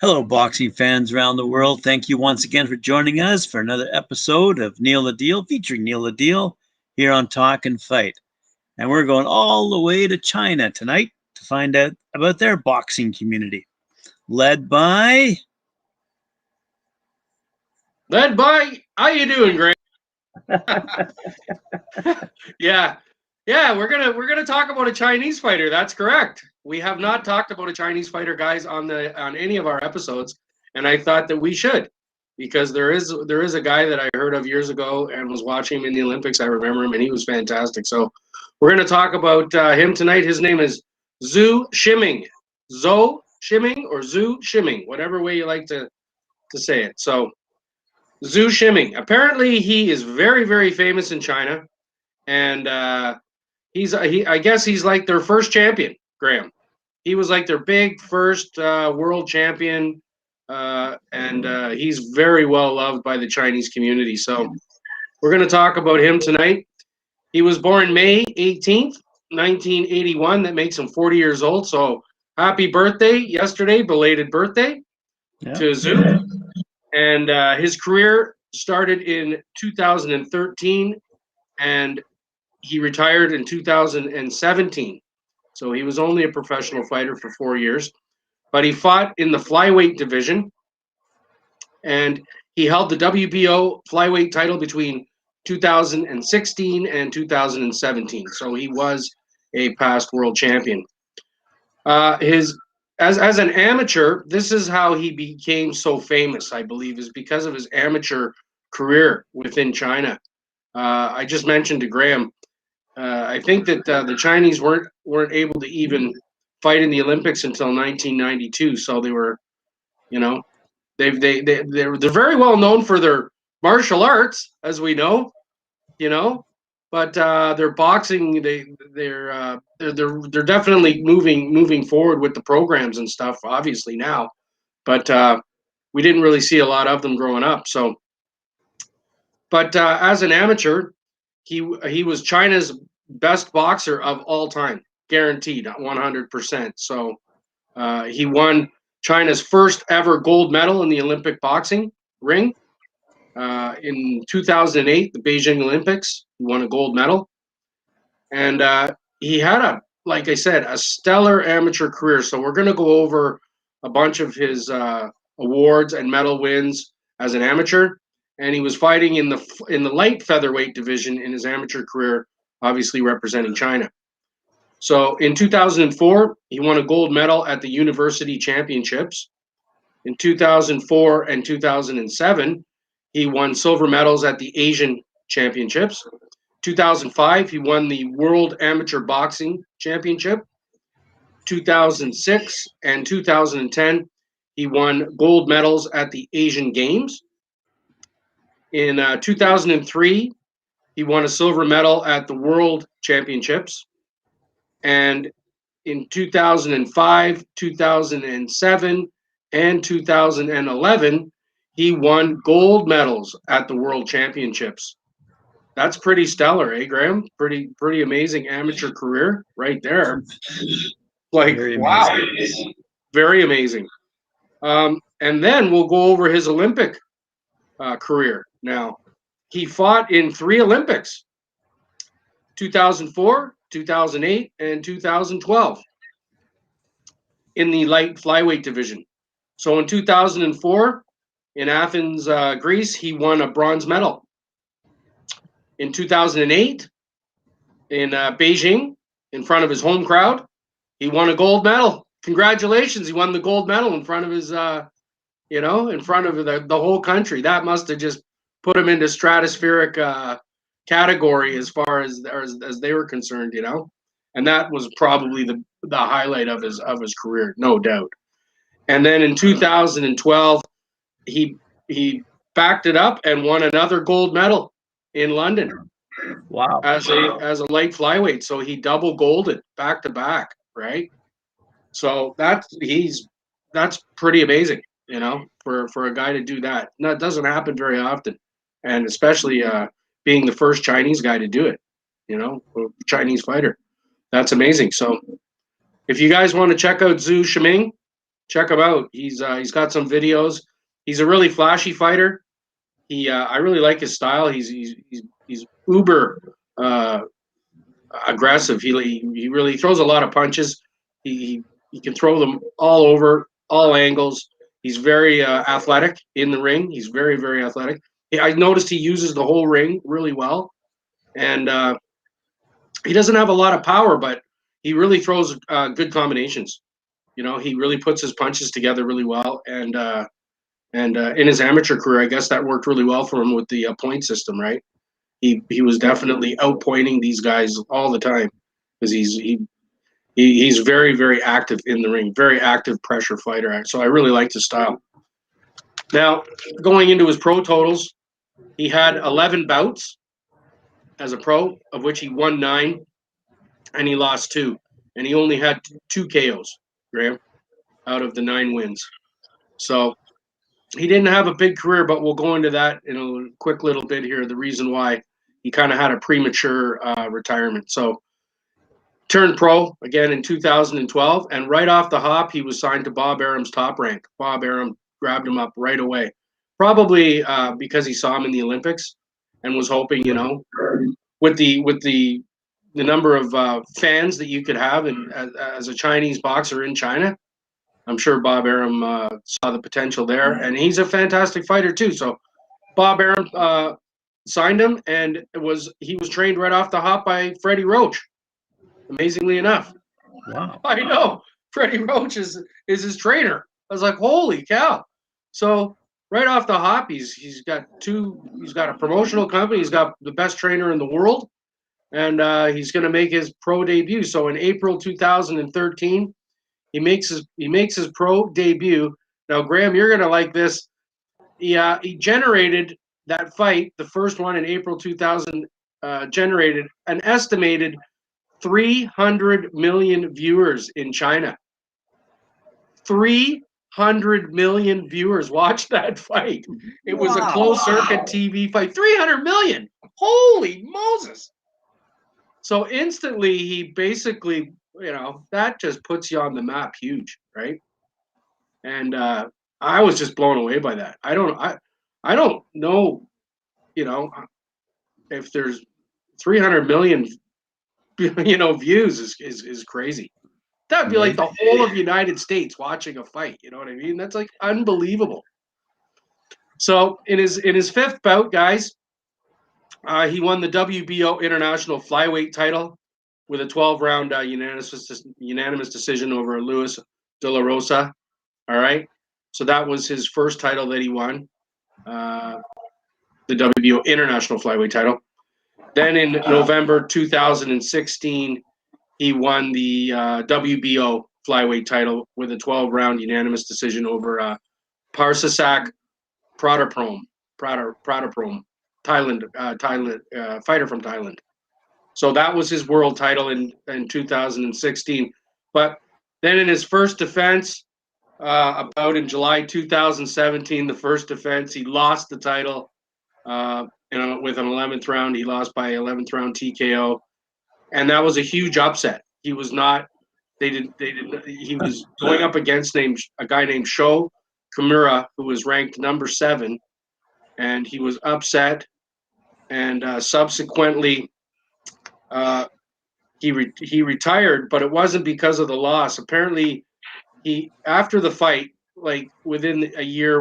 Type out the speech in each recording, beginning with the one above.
Hello, boxing fans around the world. Thank you once again for joining us for another episode of Neil the Deal, featuring Neil the Deal here on Talk and Fight. And we're going all the way to China tonight to find out about their boxing community, led by. How you doing, Greg? Yeah, yeah, we're gonna talk about a Chinese fighter. That's correct. We have not talked about a Chinese fighter, guys, on any of our episodes, and I thought that we should, because there is a guy that I heard of years ago and was watching him in the Olympics. I remember him, and he was fantastic. So we're gonna talk about him tonight. His name is Zou Shiming, Zou Shiming or Zou Shiming, whatever way you like to say it. So Zou Shiming. Apparently, he is very, very famous in China, and I guess he's like their first champion, Graham. He was like their big first world champion, and he's very well loved by the Chinese community. So we're going to talk about him tonight. He was born May 18th, 1981. That makes him 40 years old. So happy birthday yesterday, belated birthday Yeah. to Zou. And his career started in 2013, and he retired in 2017. So he was only a professional fighter for 4 years, but he fought in the flyweight division, and he held the WBO flyweight title between 2016 and 2017. So he was a past world champion. His as an amateur, this is how he became so famous. I believe is because of his amateur career within China. I just mentioned to Graham. I think that the Chinese weren't able to even fight in the Olympics until 1992. So they were, you know, they're very well known for their martial arts, as we know, you know, but their boxing they're definitely moving forward with the programs and stuff. Obviously now, but we didn't really see a lot of them growing up. So, but as an amateur, he was China's best boxer of all time, guaranteed 100%. So he won China's first ever gold medal in the Olympic boxing ring in 2008, the Beijing Olympics. He won a gold medal, and he had like I said, a stellar amateur career. So we're going to go over a bunch of his awards and medal wins as an amateur, and he was fighting in the light featherweight division in his amateur career, obviously representing China. So in 2004, he won a gold medal at the University Championships. In 2004 and 2007, he won silver medals at the Asian Championships. 2005, he won the World Amateur Boxing Championship. 2006 and 2010, he won gold medals at the Asian Games. In 2003, he won a silver medal at the World Championships. And in 2005, 2007, and 2011, he won gold medals at the World Championships. That's pretty stellar, eh, Graham? Pretty amazing amateur career right there. Like, Very wow, amazing. very amazing. And then we'll go over his Olympic career. Now, he fought in 3 Olympics: 2004, 2008, and 2012 in the light flyweight division. So in 2004, in Athens, Greece, he won a bronze medal. In 2008, in Beijing, in front of his home crowd, he won a gold medal. Congratulations, he won the gold medal in front of his, in front of the whole country. That must have just put him into stratospheric category as far as they were concerned. And that was probably the highlight of his career, no doubt. And then in 2012, he backed it up and won another gold medal in London. Wow. As a light flyweight. So he double golded back to back, right? So that's pretty amazing, for a guy to do that. That doesn't happen very often, and especially being the first Chinese guy to do it, Chinese fighter. That's amazing. So if you guys want to check out Zou Shiming, check him out. He's got some videos. He's a really flashy fighter. I really like his style. He's uber aggressive. He really throws a lot of punches. He can throw them all over, all angles. He's very athletic in the ring. He's very, very athletic. I noticed he uses the whole ring really well, and he doesn't have a lot of power, but he really throws good combinations. He really puts his punches together really well, and in his amateur career, I guess that worked really well for him with the point system, right? He was definitely outpointing these guys all the time because he's very, very active in the ring, very active pressure fighter. So I really liked his style. Now, going into his pro totals, he had 11 bouts as a pro, of which he won 9, and he lost 2, and he only had 2 KOs, Graham, out of the 9 wins. So he didn't have a big career, but we'll go into that in a quick little bit here. The reason why he kind of had a premature retirement. So turned pro again in 2012, and right off the hop, he was signed to Bob Arum's Top Rank. Bob Arum grabbed him up right away, probably because he saw him in the Olympics and was hoping, with the number of fans that you could have as a Chinese boxer in China. I'm sure Bob Arum saw the potential there, and he's a fantastic fighter too. So Bob Arum signed him, and he was trained right off the hop by Freddie Roach. Amazingly enough, Wow. I know Freddie Roach is his trainer. I was like, holy cow! So right off the hop, he's got a promotional company. He's got the best trainer in the world, and he's going to make his pro debut. So in April 2013. He makes his pro debut. Now, Graham, you're gonna like this. He generated that fight, the first one in April 2000, generated an estimated 300 million viewers in China. 300 million viewers watched that fight. It was a closed circuit TV fight. 300 million. Holy Moses! So instantly, he basically, that just puts you on the map huge, right? And I was just blown away by that. I don't know, if there's 300 million, views is crazy. That'd be like the whole of the United States watching a fight. You know what I mean? That's like unbelievable. So in his fifth bout, guys, he won the WBO International Flyweight title with a 12-round unanimous decision over Luis De La Rosa. All right, so that was his first title that he won, the WBO International Flyweight title. Then in November 2016, he won the WBO Flyweight title with a 12-round unanimous decision over Parsasak Prataprom, Thailand fighter from Thailand. So that was his world title in 2016. But then in his first defense, about in July 2017, the first defense, he lost the title with an 11th round. He lost by 11th round TKO, and that was a huge upset. He was not. They didn't. He was going up against a guy named Sho Kimura, who was ranked number 7, and he was upset. And subsequently, he retired, but it wasn't because of the loss. Apparently, after the fight, like within a year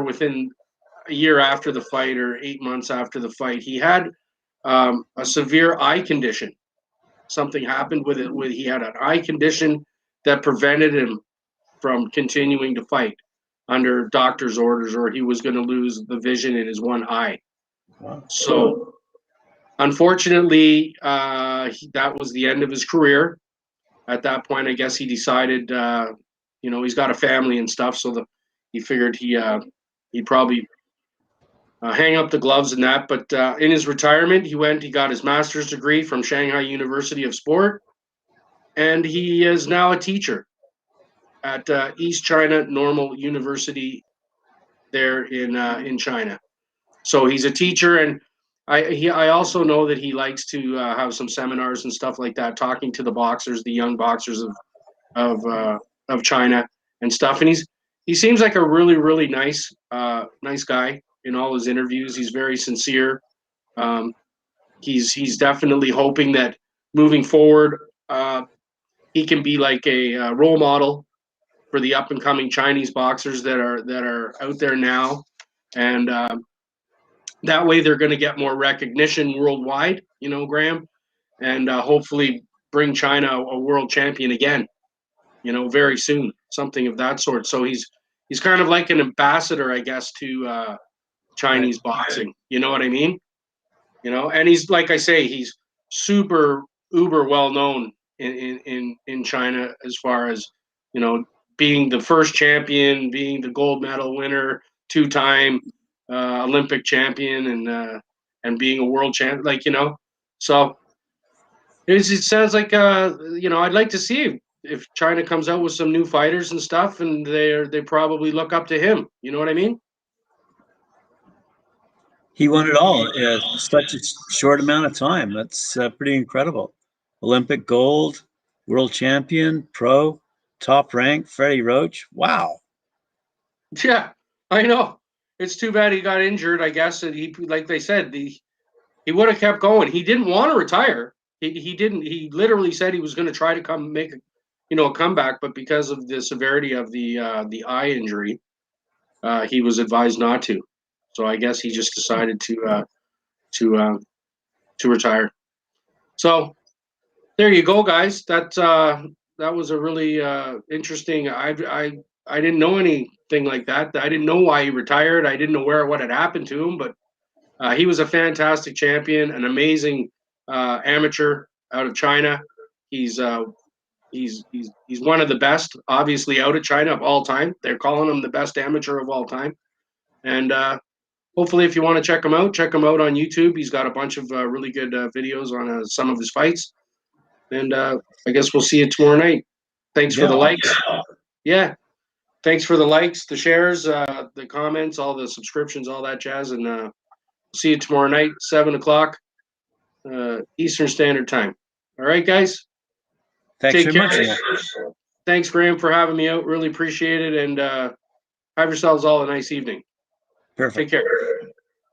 after the fight or 8 months after the fight, he had a severe eye condition. Something happened with it. He had an eye condition that prevented him from continuing to fight under doctor's orders, or he was going to lose the vision in his one eye. Wow. So, unfortunately, that was the end of his career. At that point, I guess he decided, he's got a family and stuff, so he figured he'd probably hang up the gloves and that. But in his retirement, he got his master's degree from Shanghai University of Sport, and he is now a teacher at East China Normal University there in China. So he's a teacher, and I also know that he likes to have some seminars and stuff like that, talking to the young boxers of China and stuff. And he seems like a really, really nice guy in all his interviews. He's very sincere. Um, he's definitely hoping that moving forward, he can be like a role model for the up and coming Chinese boxers that are out there now, and that way they're going to get more recognition worldwide. You know, Graham, and hopefully bring China a world champion again. You know, very soon, something of that sort. So he's kind of like an ambassador, I guess, to Chinese boxing. You know what I mean? You know, and he's like I say, he's super uber well known in China as far as, you know, being the first champion, being the gold medal winner, 2-time Olympic champion, and being a world champ. Like, you know, so it sounds like you know, I'd like to see if China comes out with some new fighters and stuff, and they probably look up to him. You know what I mean? He won it all in such a short amount of time. That's pretty incredible. Olympic gold, world champion, pro, top rank, Freddie Roach. Wow. Yeah, I know. It's too bad he got injured. I guess, and he, like they said, he would have kept going. He didn't want to retire. He didn't. He literally said he was going to try to come make a comeback, but because of the severity of the eye injury, he was advised not to. So I guess he just decided to retire. So there you go, guys. That was a really interesting. I didn't know anything like that. I didn't know why he retired. I didn't know what had happened to him, but he was a fantastic champion, an amazing amateur out of China. He's he's one of the best, obviously, out of China of all time. They're calling him the best amateur of all time, and hopefully, if you want to check him out on YouTube. He's got a bunch of really good videos on some of his fights, and I guess we'll see you tomorrow night. Thanks for the likes. Yeah, thanks for the likes, the shares, the comments, all the subscriptions, all that jazz, and see you tomorrow night, 7 o'clock Eastern Standard Time. All right, guys. Thanks Take very care. much. Thanks, Graham, for having me out. Really appreciate it, and have yourselves all a nice evening. Perfect. Take care.